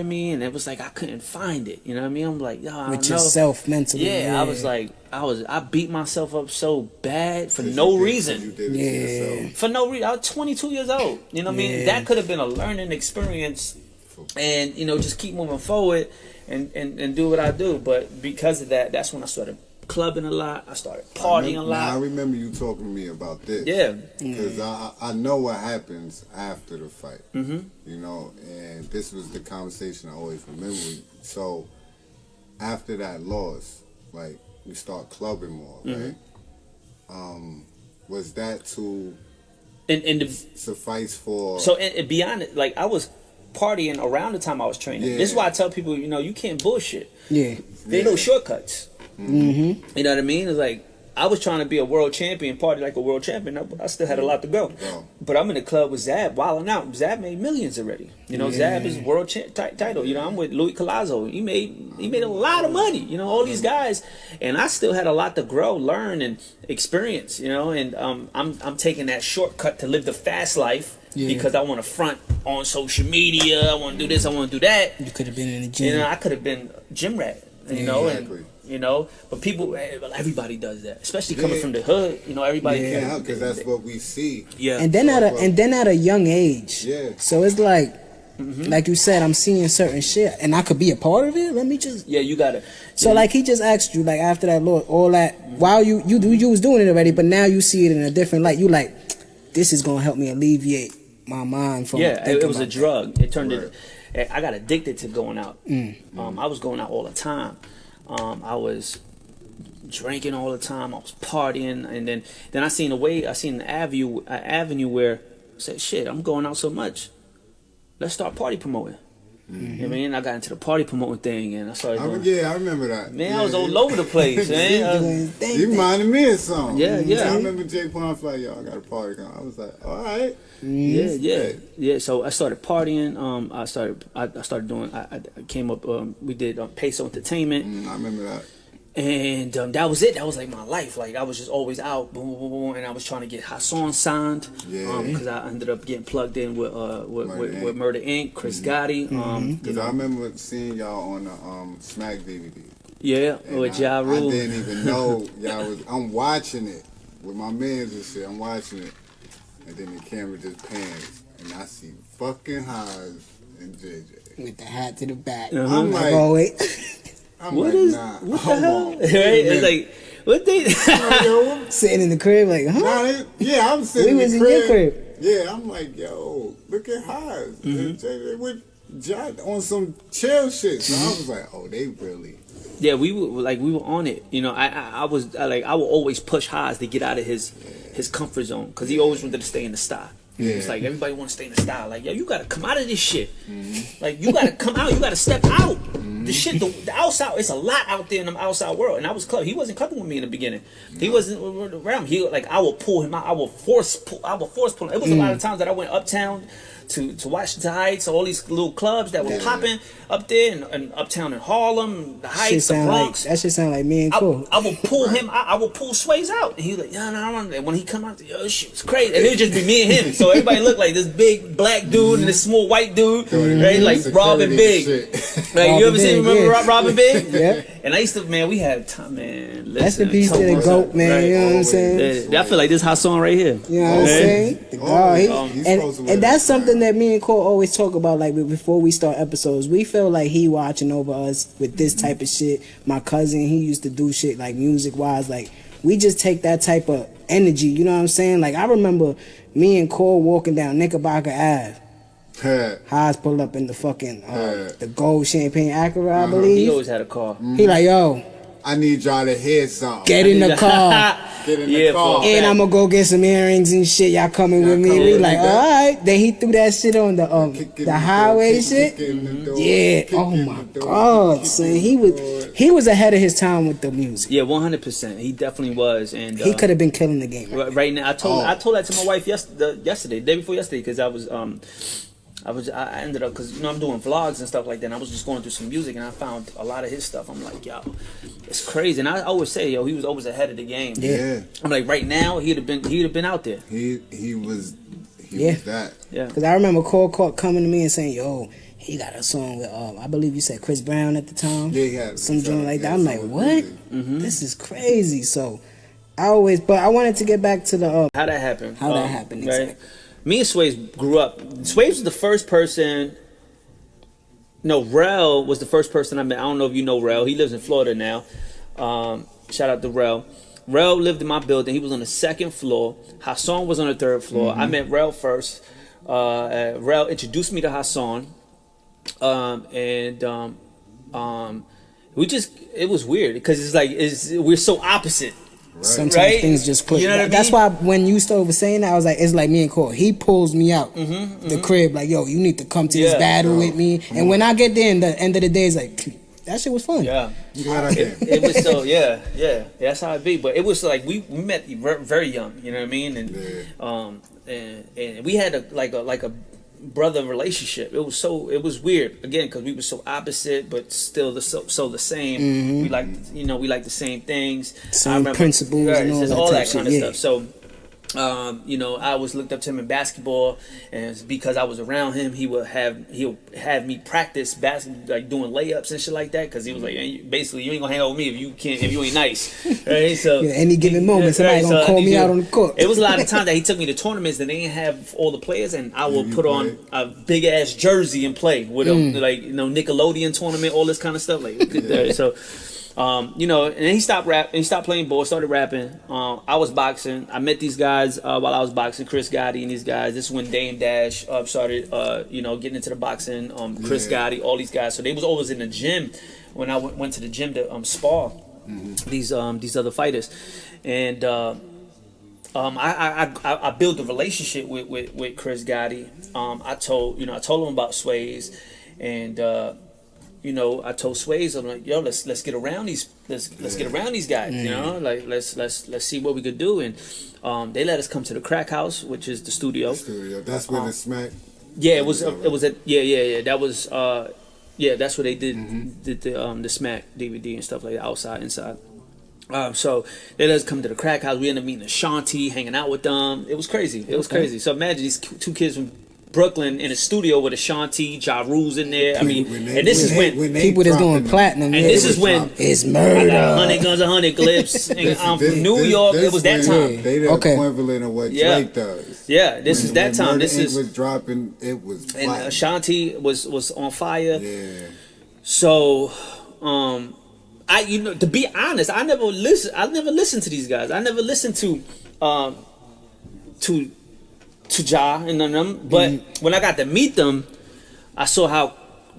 me, and it was like I couldn't find it. You know what I mean? I'm like, yo, I With don't know. yourself mentally. Yeah, I was like, I beat myself up so bad for no reason. For no reason. I was 22 years old. You know what I mean? That could have been a learning experience, and you know, just keep moving forward and do what I do. But because of that, that's when I started clubbing a lot. I started partying a lot. I remember you talking to me about this. Yeah. Because I know what happens after the fight. Mm-hmm. You know, and this was the conversation I always remember. So after that loss, like, you start clubbing more, right? Was that to suffice for... So, and beyond it, like, I was partying around the time I was training. Yeah. This is why I tell people, you know, you can't bullshit. Yeah. There ain't no shortcuts. Mm-hmm. You know what I mean? It's like, I was trying to be a world champion, party like a world champion. I still had a lot to go. But I'm in the club with Zab, wilding out. Zab made millions already. You know, Zab is world title. You know, I'm with Louis Collazo. He made a lot of money. You know, all these guys, and I still had a lot to grow, learn, and experience. You know, and I'm taking that shortcut to live the fast life. Because I want to front on social media. I want to do this. I want to do that. You could have been in the gym. You know, I could have been a gym rat. You know, and you know, but people, everybody does that, especially coming from the hood. You know, everybody. Yeah, because that's what we see. Yeah, and then at a young age. Yeah. So it's like, like you said, I'm seeing certain shit, and I could be a part of it. Let me just. Yeah, you got it. So like he just asked you, like after that, Lord, all that while you was doing it already, but now you see it in a different light. You like, this is gonna help me alleviate my mind from. Yeah, it was a drug. It turned it. I got addicted to going out. I was going out all the time. I was drinking all the time. I was partying, and then I seen an avenue where I said, "Shit, I'm going out so much. Let's start party promoting." You know what I mean? I got into the party promoting thing, and I started doing, I remember that. Man, I was all over the place, man. You reminded me of something. Yeah. I remember Jake Pond like, yo, I got a party going. I was like, all right. Yeah. So I started partying. I started doing. I came up. We did Peso Entertainment. I remember that. And that was it. That was like my life. Like I was just always out, boom, boom, boom, and I was trying to get Hassan signed. Because I ended up getting plugged in with Murder Inc., Chris Gotti. Because I remember seeing y'all on the Smack DVD. Yeah, with Ja Rule. I didn't even know y'all was. I'm watching it with my mans and shit. I'm watching it, and then the camera just pans, and I see fucking Haas and JJ with the hat to the back. I'm like, oh wait. I'm what like, is nah, what the hell? Right? It's like what they sitting in the crib like, huh? Nah, I'm sitting we was in the crib. your crib. Yeah, I'm like, yo, look at Haas. With John on some chill shit. So I was like, oh, they really. Yeah, we were on it. You know, I will always push Haas to get out of his comfort zone because he always wanted to stay in the style. Yeah. It's like everybody want to stay in the style. Like, yo, you gotta come out of this shit. Like, you gotta come out. You gotta step out. The shit, the outside. It's a lot out there in the outside world. And I was clubbing. He wasn't clubbing with me in the beginning. He wasn't around. He like I will pull him out. I will force pull him. It was a lot of times that I went uptown to Washington Heights, all these little clubs that were popping up there, and uptown in Harlem, the Heights, the Bronx. That shit sound like me and Cole. I will pull him. I will pull Swaze out, and he was like, no. And when he come out, yo, shit was crazy. And it would just be me and him. So everybody looked like this big black dude and this small white dude, right? Like Robin Big. Right? You ever remember Robin Big? Yeah. And I used to, man, we had time, man. That's the piece to the GOAT, man. Right? You know what I'm saying? I feel like this hot song right here. You know what I'm saying? The God, and that's something that me and Cole always talk about. Like before we start episodes, we feel like he watching over us with this type of shit. My cousin, he used to do shit like music wise. Like we just take that type of energy. You know what I'm saying? Like I remember me and Cole walking down Knickerbocker Ave. Haas pulled up in the fucking the gold champagne Acura, I believe. He always had a car. He like, yo, I need y'all to hear something. Get in the car. Get in the car. And I'm gonna go get some earrings and shit. Y'all coming with me? We like, all right. Then he threw that shit on the highway shit. Yeah. Oh my God, son. He was ahead of his time with the music. Yeah, 100%. He definitely was, and he could have been killing the game. Right now, I told that to my wife yesterday, the day before yesterday, because I ended up, because, you know, I'm doing vlogs and stuff like that, and I was just going through some music, and I found a lot of his stuff. I'm like, yo, it's crazy. And I always say, yo, he was always ahead of the game. Yeah. I'm like, right now, he'd have been out there. He was that. Yeah. Because I remember Cole coming to me and saying, yo, he got a song with I believe you said Chris Brown at the time. Yeah, he had some joint like that. I'm like, what? This is crazy. So I wanted to get back to the how that happened. How that happened, right? exactly. Me and Swaze grew up. Swaze was the first person. No, Rel was the first person I met. I don't know if you know Rel. He lives in Florida now. Shout out to Rel. Rel lived in my building. He was on the second floor. Hassan was on the third floor. I met Rel first. Rel introduced me to Hassan. It was weird because it's like we're so opposite. Right. Sometimes things just click. You know what I mean? That's why when you started saying that, I was like, it's like me and Cole. He pulls me out the crib, like, yo, you need to come to this battle with me. And when I get there, in the end of the day, it's like, that shit was fun. Yeah, glad I came. It was so yeah. That's how it be. But it was like we met very young. You know what I mean? And we had a brother relationship. It was weird again because we were so opposite but still the same. We like the same things, same principles, and all that kind of stuff. So I always looked up to him in basketball, and it's because I was around him, he'll have me practice basketball, like doing layups and shit like that, because he was like, basically, you ain't gonna hang out with me if you ain't nice, right? So any given moment, somebody gonna call me out on the court. It was a lot of times that he took me to tournaments that they didn't have all the players, and I will put on a big ass jersey and play with them, like Nickelodeon tournament, all this kind of stuff, like so. And then he stopped playing ball, started rapping. I was boxing. I met these guys while I was boxing, Chris Gotti and these guys. This is when Dame Dash started, getting into the boxing. Chris Gotti, all these guys. So they was always in the gym when I went to the gym to spar these other fighters. And I built a relationship with Chris Gotti. I told him about Swaze, and I told Swaze, I'm like, yo, let's get around these get around these guys, like let's see what we could do. And they let us come to the Crack House, which is the studio. That's where the Smack. Yeah, it was that was that's where they did the Smack DVD and stuff like that, outside, inside. So they let us come to the Crack House. We ended up meeting Ashanti, hanging out with them. It was crazy. Crazy. So imagine these two kids from Brooklyn in a studio with Ashanti, Ja Rule's in there. I mean, and this is when people that's going platinum. And this is when it's murder. 100 Guns, 100 Clips. And I'm from New York. It was that time. They the equivalent of what Drake does. Yeah, this is that time. This is was dropping. It was platinum. And Ashanti was on fire. Yeah. So, to be honest, I never listened to these guys. I never listened to Ja and none of them, but when I got to meet them, I saw how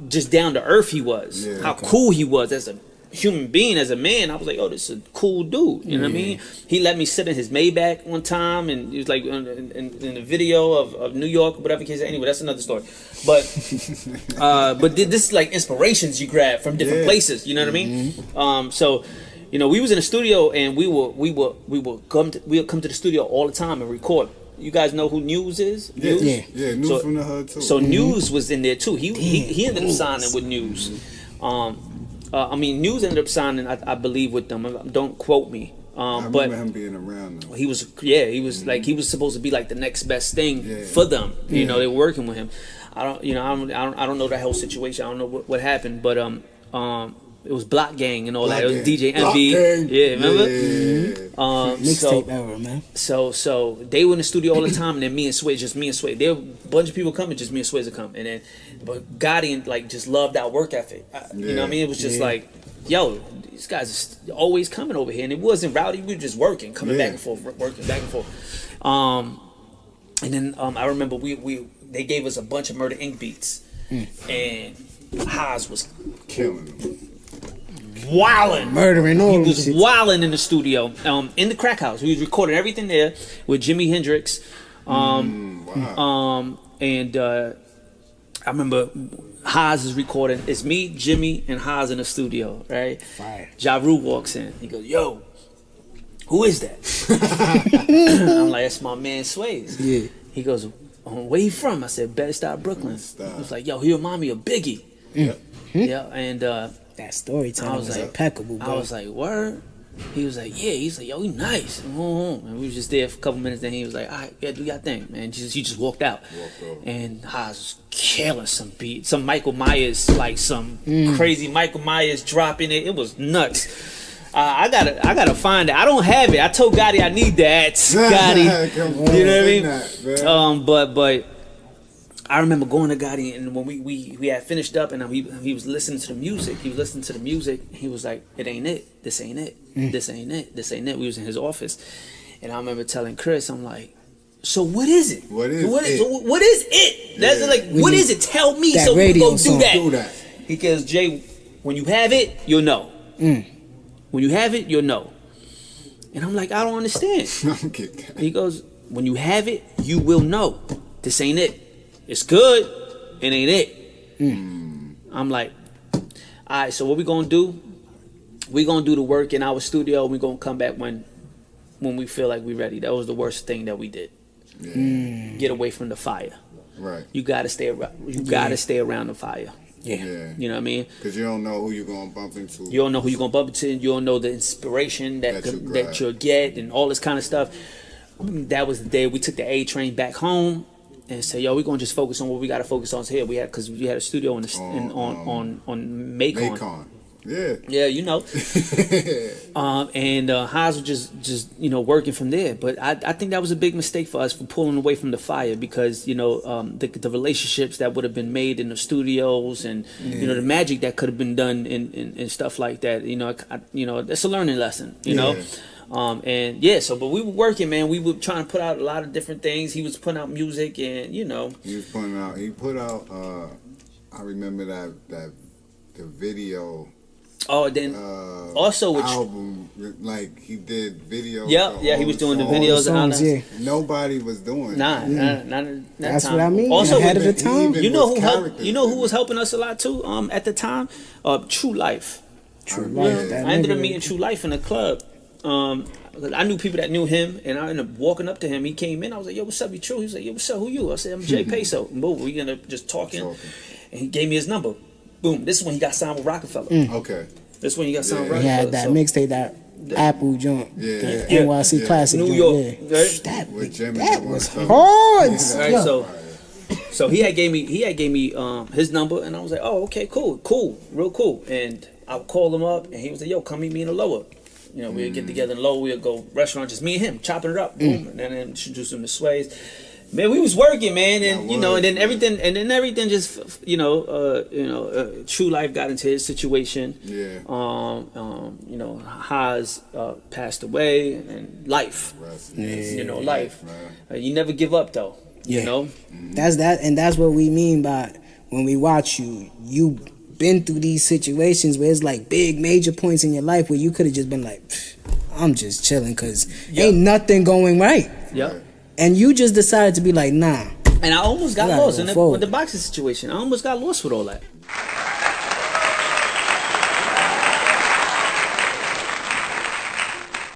just down to earth he was, how cool he was as a human being, as a man. I was like, oh, this is a cool dude. You know what I mean? He let me sit in his Maybach one time, and he was like in the video of New York, whatever case. Anyway, that's another story. But this is like inspirations you grab from different places. You know what I mean? So. We was in the studio, and we would come to the studio all the time and record. You guys know who News is? News? Yeah, News from the hood too. So News was in there too. He ended up signing with News. News ended up signing, I believe, with them. Don't quote me. I remember him being around them. He was like, he was supposed to be like the next best thing for them. They were working with him. I don't know that whole situation. I don't know what happened, but it was Block Gang and all that. It was DJ Envy. Yeah, remember? Mixtape era, man. So they were in the studio all the time, and then me and Swaze. There were a bunch of people coming, just me and Swaze would come. And then, but Gotti just loved our work ethic. You know what I mean? It was just like, yo, these guys are always coming over here, and it wasn't rowdy. We were just working, coming back and forth, working back and forth. And then I remember they gave us a bunch of Murder Inc. beats, and Haas was killing them. Wilding, murdering all. He was wilding in the studio, in the Crack House. We was recording everything there with Jimi Hendrix, and I remember Haas is recording. It's me, Jimmy, and Haas in the studio, right? Fire. Ja Rule walks in. He goes, "Yo, who is that?" I'm like, "That's my man Swaze." Yeah. He goes, "Where you from?" I said, "Bed-Stuy, Brooklyn." He was like, "Yo, he remind me of Biggie." Yeah, and. That storytelling was impeccable, bro. I was like, word? He was like, yeah. He's like, yo, he nice. And we was just there for a couple minutes. Then he was like, all right, yeah, do your thing, man. He just walked out. And Haas was killing some beat. Some Michael Myers, like some crazy Michael Myers dropping it. It was nuts. I gotta find it. I don't have it. I told Gotti I need that. Gotti. You know what I mean? But I remember going to Gotti, and when we had finished up, and he was listening to the music. He was listening to the music. He was like, "It ain't it. This ain't it. This ain't it. This ain't it." We was in his office, and I remember telling Chris, "I'm like, so what is it? What is it? That's like, what is it? Tell me so we can go do that." Because Jay, when you have it, you'll know. When you have it, you'll know. And I'm like, I don't understand. He goes, when you have it, you will know. This ain't it. It's good. It ain't it. I'm like, all right, so what we gonna do? We gonna do the work in our studio. We gonna come back when we feel like we ready. That was the worst thing that we did. Get away from the fire. Right. You gotta stay around. You gotta stay around the fire. Yeah. You know what I mean? Because you don't know who you're gonna bump into. You don't know who you're gonna bump into. You don't know the inspiration that you'll get and all this kind of stuff. That was the day we took the A train back home. And say, yo, we're gonna just focus on what we gotta focus on here. Because we had a studio on Macon. Yeah, you know. And Haas was just working from there. But I think that was a big mistake for us for pulling away from the fire, because the relationships that would have been made in the studios and the magic that could have been done in stuff like that. That's a learning lesson. You know. But we were working, man. We were trying to put out a lot of different things. He was putting out music, and he put out I remember that the video. Oh, then also with album, like he did videos. Yeah, he was doing the videos and all that. Nobody was doing. Not that That's time. what I mean. Also, ahead of the time. You know who was helping us a lot too? At the time, True Life. I ended up meeting True Life in a club. I knew people that knew him, and I ended up walking up to him. He came in. I was like, "Yo, what's up? You True?" He was like, "Yo, what's up? Who you?" I said, "I'm Jay Peso." And boom, we ended up just talking, and he gave me his number. Boom. This is when he got signed with Rockefeller. Okay. This is when he got signed with Rockefeller. He had that mixtape, that Apple joint, the NYC Classic New joint. York. That was hard. So he had gave me his number, and I was like, "Oh, okay, cool, real cool." And I would call him up, and he was like, "Yo, come meet me in the Lower." We'd get together in the Lower. We'd go restaurant, just me and him, chopping it up, boom, and then introduce him to Swaze. Man, we was working, man, and and then everything just, True Life got into his situation. Haas passed away, and life, life. You never give up, though. You know, that's that, and that's what we mean by when we watch you. You been through these situations where it's like big major points in your life where you could have just been like, I'm just chilling because ain't nothing going right. And you just decided to be like, nah. And I almost got lost with the boxing situation. I almost got lost with all that.